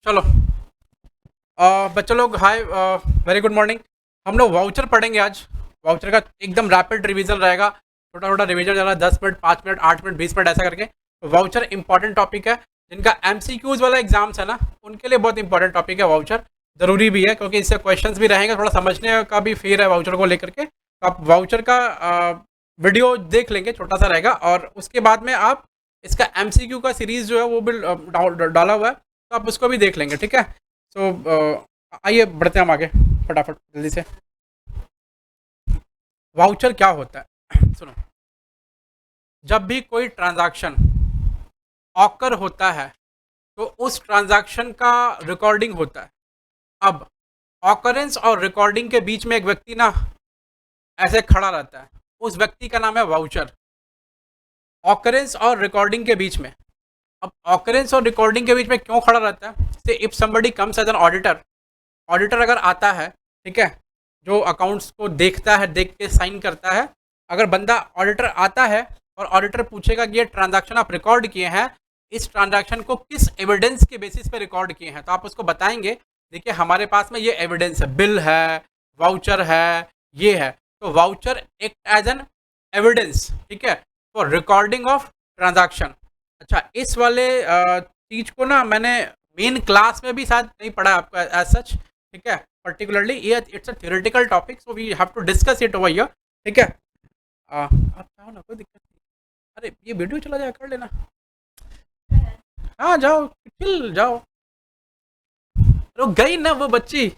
चलो। बच्चों लोग हाय, वेरी गुड मॉर्निंग। हम लोग वाउचर पढ़ेंगे आज। वाउचर का एकदम रैपिड रिवीजन रहेगा। छोटा छोटा रिवीजन चल रहा है, 10 मिनट, 5 मिनट, 8 मिनट, 20 मिनट ऐसा करके। वाउचर इंपॉर्टेंट टॉपिक है। जिनका एमसीक्यूज वाला एग्जाम्स है ना, उनके लिए बहुत इंपॉर्टेंट टॉपिक है वाउचर। जरूरी भी है क्योंकि इससे क्वेश्चंस भी रहेंगे, थोड़ा समझने का भी फेर है वाउचर को लेकर के। तो आप वाउचर का वीडियो देख लेंगे, छोटा सा रहेगा, और उसके बाद में आप इसका एमसीक्यू का सीरीज जो है वो भी डाला हुआ है, तो आप उसको भी देख लेंगे, ठीक है। तो आइए बढ़ते हैं हम आगे फटाफट जल्दी से। वाउचर क्या होता है सुनो। जब भी कोई ट्रांजैक्शन ऑकर होता है तो उस ट्रांजैक्शन का रिकॉर्डिंग होता है। अब ऑकरेंस और रिकॉर्डिंग के बीच में एक व्यक्ति ना ऐसे खड़ा रहता है, उस व्यक्ति का नाम है वाउचर। ऑकरेंस और रिकॉर्डिंग के बीच में, अब ऑकरेंस और रिकॉर्डिंग के बीच में क्यों खड़ा रहता है? So if somebody comes as an auditor, auditor अगर आता है, ठीक है, जो अकाउंट्स को देखता है, देख के साइन करता है। अगर बंदा ऑडिटर आता है और ऑडिटर पूछेगा कि ये ट्रांजैक्शन आप रिकॉर्ड किए हैं, इस ट्रांजैक्शन को किस एविडेंस के बेसिस पे रिकॉर्ड किए हैं, तो आप उसको बताएंगे देखिए हमारे पास में ये एविडेंस है, बिल है, वाउचर है, ये है। तो voucher act as an evidence, ठीक है, फॉर रिकॉर्डिंग ऑफ ट्रांजैक्शन। अच्छा, इस वाले चीज को ना मैंने मेन क्लास में भी शायद नहीं पढ़ा आपको एज सच, ठीक है। पर्टिकुलरली ये it's a theoretical topic, so we have to discuss it over here, ठीक है। आप चाहो ना, कोई दिक्कत नहीं। अरे ये वीडियो चला जाए, कर लेना। हाँ जाओ, चिल जाओ। रुक गई ना वो बच्ची।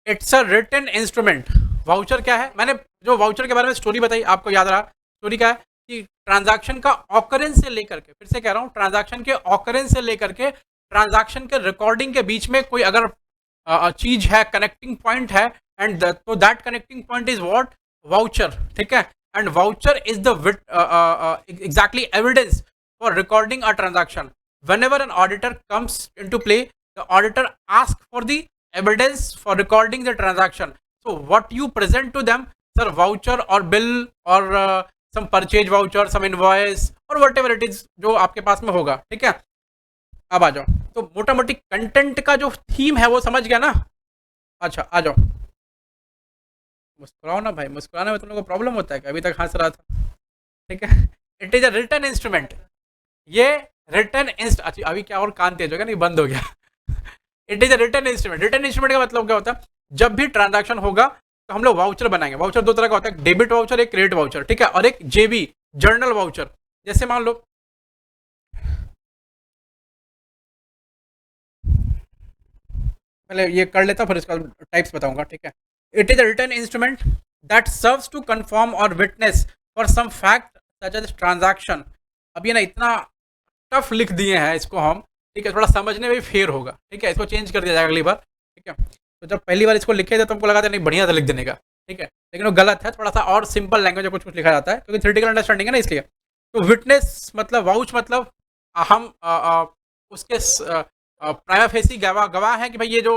It's a written instrument. Voucher क्या है? मैंने जो वाउचर के बारे में स्टोरी बताई आपको याद रहा? स्टोरी क्या है कि ट्रांजैक्शन का ऑकरेंस से लेकर के, फिर से कह रहा हूँ, ट्रांजैक्शन के ऑकरेंस से लेकर के ट्रांजैक्शन के रिकॉर्डिंग के बीच में कोई अगर चीज है, कनेक्टिंग पॉइंट है, एंड तो that connecting point is what? Voucher, ठीक है। And voucher is the exactly evidence for recording a transaction. whenever an auditor comes into play, the auditor asks for the evidence for recording the transaction. So what you present to them, sir, voucher or bill or some purchase voucher, some invoice or whatever it is जो आपके पास में होगा, ठीक है। अब आ जाओ, तो मोटा मोटी कंटेंट का जो थीम है वो समझ गया ना? अच्छा आ जाओ। मुस्कुराओ ना भाई, मुस्कुराने में तुम लोगों को प्रॉब्लम होता है कि अभी तक हंस रहा था, ठीक है। It is a written instrument. ये रिटन इंस्ट, अच्छा अभी क्या और कान तेज हो गया, नहीं बंद हो गया। It is a written instrument. Written instrument का मतलब क्या होता है? जब भी ट्रांजैक्शन होगा तो हम लोग वाउचर बनाएंगे। वाउचर दो तरह का होता है, डेबिट वाउचर, एक क्रेडिट वाउचर, ठीक है, और एक जेबी, जर्नल वाउचर। जैसे मान लो, पहले ये कर लेता फिर इसका टाइप्स बताऊंगा, ठीक है। It is a written instrument that serves to confirm or witness for some fact such as transaction. अब ये ना इतना टफ लिख दिए हैं इसको हम, ठीक है, थोड़ा समझने में भी फेर होगा, ठीक है। इसको चेंज कर दिया जाएगा अगली बार, ठीक है। तो जब पहली बार इसको लिखे थे तो हमको लगा था नहीं बढ़िया था लिख देने का, ठीक है, लेकिन वो गलत है। थोड़ा सा और सिंपल लैंग्वेज में कुछ कुछ लिखा जाता है क्योंकि थ्योरेटिकल अंडरस्टैंडिंग है ना, इसलिए। तो विटनेस मतलब, वाउच मतलब हम उसके प्राइमा फेसी गवाह, गवाह है कि भाई ये जो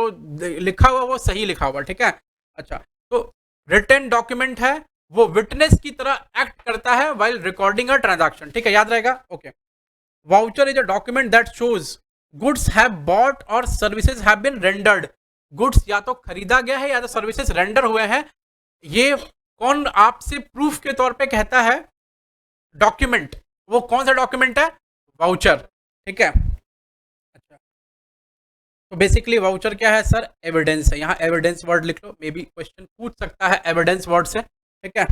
लिखा हुआ वो सही लिखा हुआ, ठीक है। अच्छा, तो रिटन डॉक्यूमेंट है, वो विटनेस की तरह एक्ट करता है वाइल रिकॉर्डिंग अ ट्रांजैक्शन, ठीक है, याद रहेगा, okay. Voucher is a document that shows goods have bought or services have been rendered. Goods या तो खरीदा गया है या तो सर्विसेज रेंडर हुए हैं। ये कौन आपसे प्रूफ के तौर पे कहता है? डॉक्यूमेंट। वो कौन सा डॉक्यूमेंट है? वाउचर, ठीक है। अच्छा, तो बेसिकली वाउचर क्या है सर? एविडेंस है। यहाँ एविडेंस वर्ड लिख लो, मे बी क्वेश्चन पूछ सकता है एविडेंस वर्ड से, ठीक है।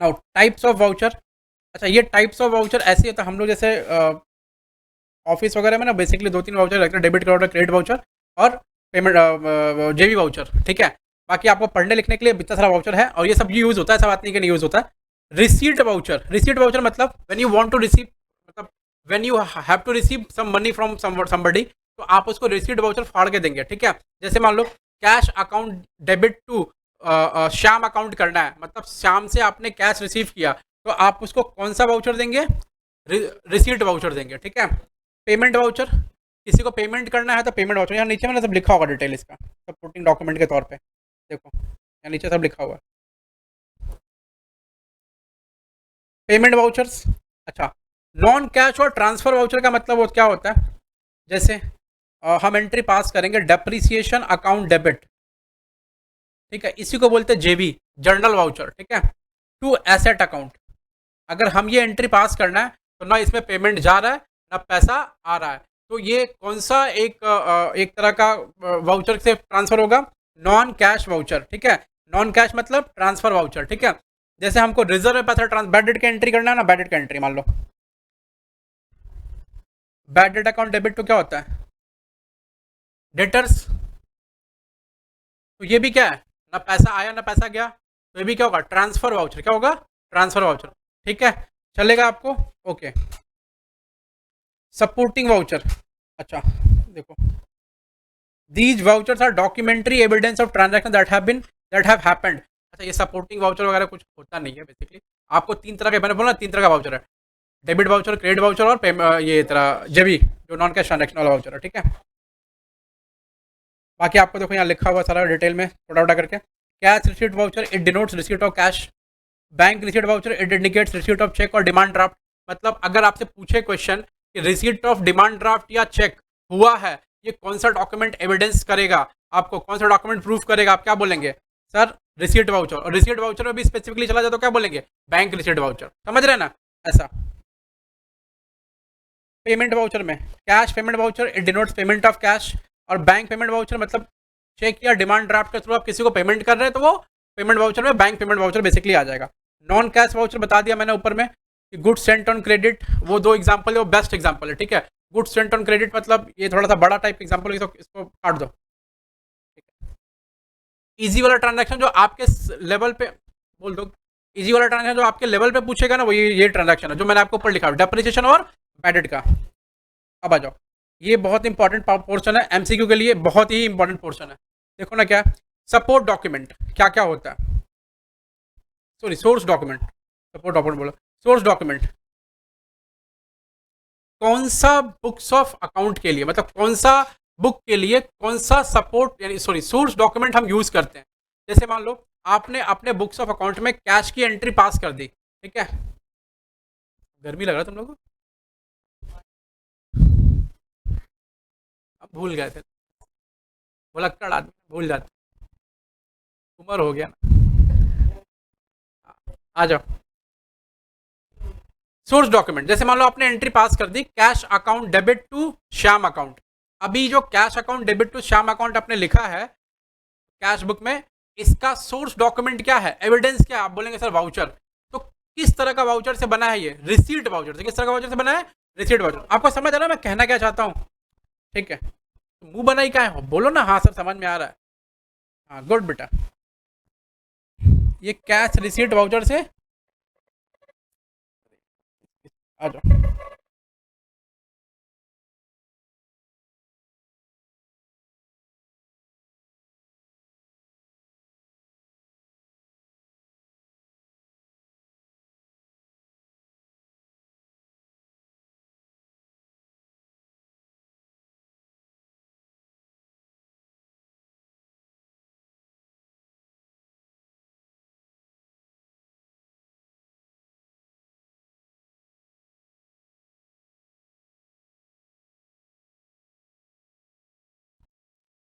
Now types of voucher. अच्छा, ये टाइप्स ऑफ वाउचर ऐसे होता है, हम लोग जैसे ऑफिस वगैरह में ना बेसिकली दो तीन वाउचर रखते हैं, डेबिट कार्ड, क्रेडिट वाउचर और पेमेंट जेबी वाउचर, ठीक है। बाकी आपको पढ़ने लिखने के लिए इतना सारा वाउचर है और ये सब यूज होता है, सब बात नहीं कि नहीं यूज होता है। रिसीट वाउचर, रिसीट वाउचर मतलब when you want to receive, मतलब when you have to receive some money from somebody, तो आप उसको रिसीट वाउचर फाड़ के देंगे, ठीक है। जैसे मान लो cash account debit to Shyam account करना है, मतलब श्याम से आपने कैश रिसीव किया, तो आप उसको कौन सा वाउचर देंगे? रिसीट वाउचर देंगे, ठीक है। पेमेंट वाउचर, किसी को पेमेंट करना है तो पेमेंट वाउचर, यहाँ नीचे मैंने सब लिखा होगा डिटेल इसका, सपोर्टिंग डॉक्यूमेंट के तौर पे देखो, यहाँ नीचे सब लिखा हुआ है। पेमेंट वाउचर्स, अच्छा। नॉन कैश और ट्रांसफर वाउचर का मतलब वो क्या होता है? जैसे हम एंट्री पास करेंगे डेप्रिसिएशन अकाउंट डेबिट, ठीक है, इसी को बोलते हैं जेबी, जर्नल वाउचर, ठीक है, टू एसेट अकाउंट। अगर हम ये एंट्री पास करना है तो ना इसमें पेमेंट जा रहा है ना पैसा आ रहा है, तो ये कौन सा एक तरह का वाउचर से ट्रांसफर होगा? नॉन कैश वाउचर, ठीक है। नॉन कैश मतलब ट्रांसफर वाउचर, ठीक है। जैसे हमको रिजर्व में पैसा बैड डेट का एंट्री करना है ना, बैड डेट का एंट्री मान लो, बैड डेट अकाउंट डेबिट तो क्या होता है? डेटर्स। तो ये भी क्या है? ना पैसा आया ना पैसा गया, तो ये भी क्या होगा? Transfer voucher. क्या होगा? ट्रांसफर वाउचर, ठीक है, चलेगा आपको? ओके। सपोर्टिंग वाउचर, अच्छा देखो, these vouchers are documentary evidence of transaction that have happened. अच्छा, ये सपोर्टिंग वाउचर वगैरह कुछ होता नहीं है बेसिकली। आपको तीन तरह के, मैंने बोला तीन तरह का वाउचर है, डेबिट वाउचर, क्रेडिट वाउचर और ये तरह जेबी, जो नॉन कैश ट्रांजैक्शन वाला वाउचर है, ठीक है। बाकी आपको देखो यहाँ लिखा हुआ सारा डिटेल में थोड़ा थोड़ा करके। Cash receipt voucher, it denotes receipt of cash. Bank receipt voucher, it indicates receipt of cheque और डिमांड ड्राफ्ट। मतलब अगर आपसे पूछे क्वेश्चन कि रिसीट ऑफ डिमांड ड्राफ्ट या चेक हुआ है, ये कौन सा डॉक्यूमेंट एविडेंस करेगा, आपको कौन सा डॉक्यूमेंट प्रूफ करेगा, आप क्या बोलेंगे? Sir receipt voucher. और रिसीट वाउचर में भी स्पेसिफिकली चला जाए तो क्या बोलेंगे? Bank receipt voucher. समझ रहे हैं ना? ऐसा। पेमेंट वाउचर में, cash payment voucher, it denotes payment of cash. और बैंक पेमेंट वाउचर मतलब चेक या डिमांड ड्राफ्ट के थ्रू आप किसी को पेमेंट कर रहे हैं, तो वो पेमेंट वाउचर में बैंक पेमेंट वाउचर बेसिकली आ जाएगा। नॉन कैश वाउचर बता दिया मैंने ऊपर में कि गुड सेंट ऑन क्रेडिट, वो दो एग्जांपल है, वो बेस्ट एग्जांपल है, ठीक है। गुड सेंट ऑन क्रेडिट मतलब ये थोड़ा सा बड़ा टाइप एग्जांपल है, तो इसको काट दो। इजी वाला ट्रांजैक्शन जो आपके लेवल पे, बोल दो, इजी वाला ट्रांजैक्शन जो आपके लेवल पे पूछेगा ना, वो ये ट्रांजैक्शन है जो मैंने आपको ऊपर लिखा है, डेप्रिसिएशन और बैड डेट का। अब आ जाओ, ये बहुत इंपॉर्टेंट पोर्शन है, एमसीक्यू के लिए बहुत ही इंपॉर्टेंट पोर्शन है। देखो ना क्या, सपोर्ट डॉक्यूमेंट क्या क्या होता है? Sorry, source document, support document बोलो, सोर्स डॉक्यूमेंट। कौन सा बुक्स ऑफ अकाउंट के लिए, मतलब कौन सा बुक के लिए कौन सा सपोर्ट, यानी सॉरी सोर्स डॉक्यूमेंट हम यूज करते हैं? जैसे मान लो आपने अपने बुक्स ऑफ अकाउंट में कैश की एंट्री पास कर दी, ठीक है। गर्मी लग रहा है तुम लोगों को? अब भूल गए थे, भुलक्कड़ आदमी भूल जाते, उम्र हो गया ना। आ जाओ, सोर्स डॉक्यूमेंट, जैसे मान लो आपने एंट्री पास कर दी, cash account debit to Shyam account. अभी जो cash account debit to Shyam account आपने लिखा है कैश बुक में, इसका सोर्स डॉक्यूमेंट क्या है, एविडेंस क्या है? आप बोलेंगे सर वाउचर। तो किस तरह का वाउचर से बना है ये? रिसीट वाउचर से। किस तरह का वाउचर से बना है? Receipt voucher. आपको समझ आ रहा है मैं कहना क्या चाहता हूँ? ठीक है, तो मुंह बनाई क्या है, बोलो ना हाँ सर समझ में आ रहा है। हाँ गुड बेटा, ये कैश रिसीट वाउचर से आ जाओ।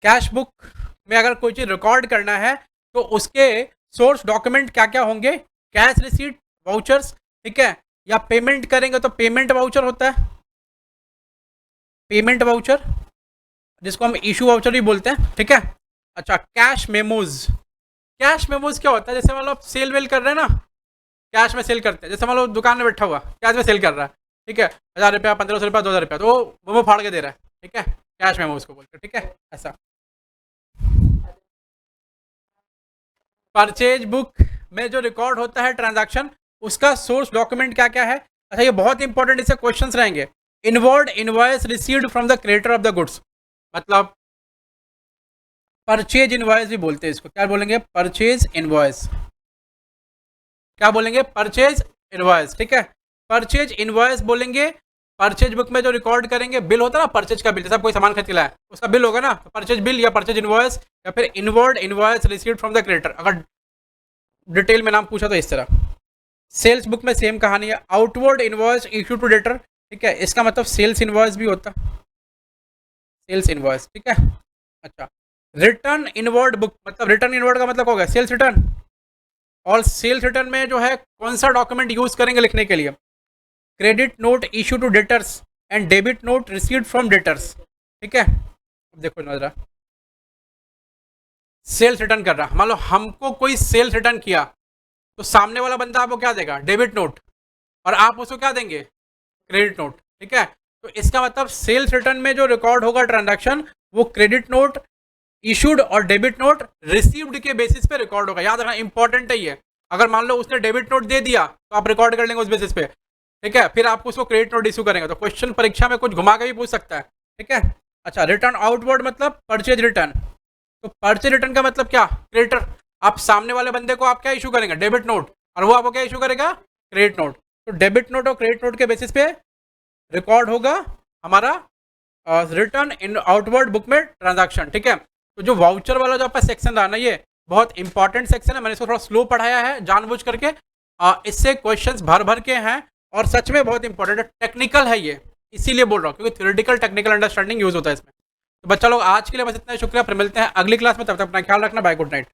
कैश बुक में अगर कोई चीज़ रिकॉर्ड करना है तो उसके सोर्स डॉक्यूमेंट क्या क्या होंगे? कैश रिसीट वाउचर्स, ठीक है, या पेमेंट करेंगे तो पेमेंट वाउचर होता है, पेमेंट वाउचर जिसको हम इशू वाउचर भी बोलते हैं, ठीक है। अच्छा, कैश मेमोज, कैश मेमोज क्या होता है? जैसे मान लो आप सेल वेल कर रहे हैं ना, कैश में सेल करते हैं, जैसे मान लो दुकान में बैठा हुआ कैश में सेल कर रहा है, ठीक है, 1000 रुपया 1500 रुपया 2000 रुपया, तो वो मेमो फाड़ के दे रहा है, ठीक है, कैश मेमो उसको बोलते हैं, ठीक है। ऐसा परचेज बुक में जो रिकॉर्ड होता है ट्रांजैक्शन, उसका सोर्स डॉक्यूमेंट क्या क्या है? अच्छा, ये बहुत इंपॉर्टेंट, इससे क्वेश्चंस रहेंगे। Inward invoice received from the creator of the goods, मतलब परचेज इनवॉइस भी बोलते हैं इसको, क्या बोलेंगे, परचेज इनवॉइस, क्या बोलेंगे, परचेज इनवॉइस, ठीक है, परचेज इनवॉइस बोलेंगे। परचेज बुक में जो रिकॉर्ड करेंगे बिल होता है ना, परचेज का बिल, जैसे आप कोई सामान खरीद के लाया उसका बिल होगा ना, परचेज बिल या परचेज इनवॉइस या फिर inward invoice received from the creator. अगर डिटेल में नाम पूछा तो इस तरह। सेल्स बुक में सेम कहानी है, outward invoice issue to debtor, ठीक है, इसका मतलब सेल्स इनवॉइस भी होता है, सेल्स इनवॉइस, ठीक है। अच्छा, रिटर्न इनवर्ड बुक, मतलब रिटर्न इनवर्ड का मतलब हो गया सेल्स रिटर्न। और सेल्स रिटर्न में जो है कौन सा डॉक्यूमेंट यूज करेंगे लिखने के लिए, credit note issue to debtors and debit note received from debtors, ठीक है। अब देखो नजरा, सेल्स रिटर्न कर रहा, मान लो हमको कोई सेल्स रिटर्न किया तो सामने वाला बंदा आपको क्या देगा, डेबिट नोट, और आप उसको क्या देंगे, क्रेडिट नोट, ठीक है। तो इसका मतलब सेल्स रिटर्न में जो रिकॉर्ड होगा ट्रांजैक्शन, वो क्रेडिट नोट इशूड और डेबिट नोट रिसीव्ड के बेसिस पे रिकॉर्ड होगा। याद रखना, इंपॉर्टेंट है ये। अगर मान लो उसने डेबिट नोट दे दिया तो आप रिकॉर्ड कर लेंगे उस बेसिस पे, ठीक है, फिर आपको उसको क्रेडिट नोट इशू करेंगे। तो क्वेश्चन परीक्षा में कुछ घुमा के भी पूछ सकता है, ठीक है। अच्छा, रिटर्न आउटवर्ड मतलब परचेज रिटर्न, तो परचेज रिटर्न का मतलब क्या, क्रेडिटर, आप सामने वाले बंदे को आप क्या इशू करेंगे, डेबिट नोट, और वो आपको क्या इशू करेगा, क्रेडिट नोट। तो डेबिट नोट और क्रेडिट नोट के बेसिस पे रिकॉर्ड होगा हमारा रिटर्न इन आउटवर्ड बुक में ट्रांजैक्शन, ठीक है। तो जो वाउचर वाला जो आपका सेक्शन रहा ना, ये बहुत इंपॉर्टेंट सेक्शन है, मैंने इसको थोड़ा स्लो पढ़ाया है जानबूझ करके, इससे क्वेश्चंस भर भर के हैं और सच में बहुत इंपॉर्टेंट है, टेक्निकल है ये, इसीलिए बोल रहा हूँ क्योंकि थ्योरेटिकल टेक्निकल अंडरस्टैंडिंग यूज होता है इसमें। तो बच्चा लोग आज के लिए बस इतना ही, शुक्रिया, फिर मिलते हैं अगली क्लास में, तब तक अपना ख्याल रखना, बाय, गुड नाइट।